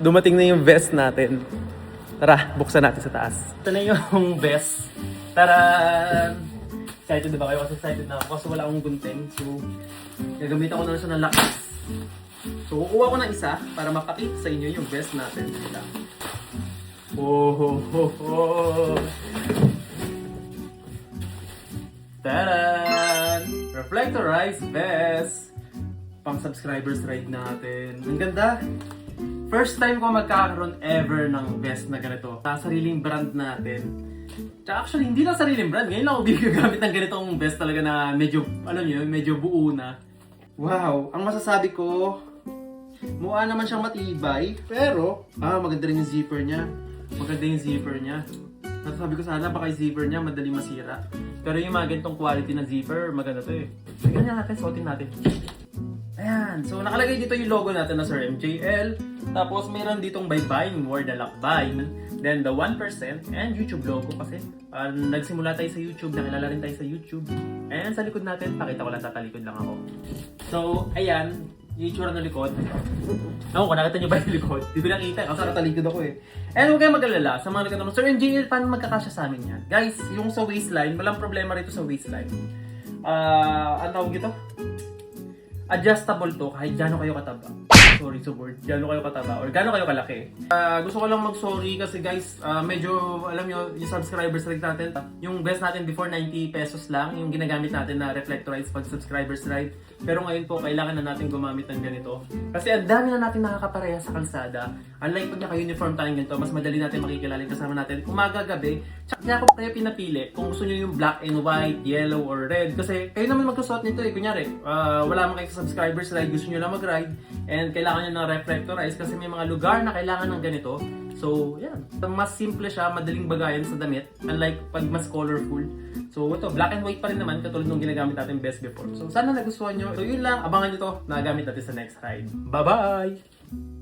Dumating na yung vest natin. Tara, buksan natin sa taas. Ito na yung vest. Tara! Excited na ba kayo? Kasi excited na ako kasi wala akong gunting. So, gagamitan ko na siya ng lakas. So, kukuha ko ng isa para mapakita sa inyo yung vest natin. Oh, ho, ho, ho. Taran! Reflectorized vest! Pang subscribers ride natin. Ang ganda! First time ko magkakaroon ever ng vest na ganito. Sa sariling brand natin. Tsaka actually, hindi lang sariling brand. Ngayon lang ako gagamit ng ganitong vest talaga na medyo, alam niyo, medyo buo na. Wow! Ang masasabi ko, mukha naman siyang matibay. Pero, maganda rin yung zipper niya. Maganda yung zipper niya. Nasasabi ko sana baka yung zipper niya madaling masira. Pero yung mga ganitong quality na zipper, maganda to eh. Ganyan natin, suotin natin. Ayan. So, nakalagay dito yung logo natin na Sir MJL. Tapos, meron ditong by buying more the lakbayin. Then, the 1% and YouTube logo kasi. Nagsimula tayo sa YouTube, nakilala rin tayo sa YouTube. And sa likod natin, pakita ko lang, tatalikod lang ako. So, ayan. Yung itsura ng likod. Ako, nakita nyo ba yung likod? Di ko nakita, kasi nakatalikod ako eh. And huwag kayong mag-alala sa mga nagtatanong, Sir MJL, paano magkakasya sa amin yan? Guys, yung sa waistline, walang problema rito sa waistline. Ano tawag ito? Adjustable to kahit gaano kayo kataba. Sorry sa word. Gaano kayo kataba or gaano kayo kalaki. Gusto ko lang mag-sorry kasi guys, medyo alam nyo, yung subscribers rate natin, yung best natin before 90 pesos lang, yung ginagamit natin na reflectorized pag subscribers rate. Pero ngayon po, kailangan na natin gumamit ng ganito. Kasi ang dami na natin nakakapareha sa kalsada. Unlike pag naka-uniform tayong ganito, mas madali natin makikilala yung kasama natin umaga, gabi. Kaya ako kayo pinapili kung gusto nyo yung black and white, yellow, or red. Kasi kayo naman magsusuot nito eh. Kunyari, wala man kayo sa subscribers ride, gusto nyo lang mag-ride. And kailangan nyo ng reflectorize kasi may mga lugar na kailangan ng ganito. So, yan. Mas simple siya, madaling bagayan sa damit. Unlike pag mas colorful. So, ito, black and white pa rin naman, katulad nung ginagamit natin best before. So, sana nagustuhan nyo. So, yun lang. Abangan nyo to. Nagamit natin sa next ride. Bye-bye!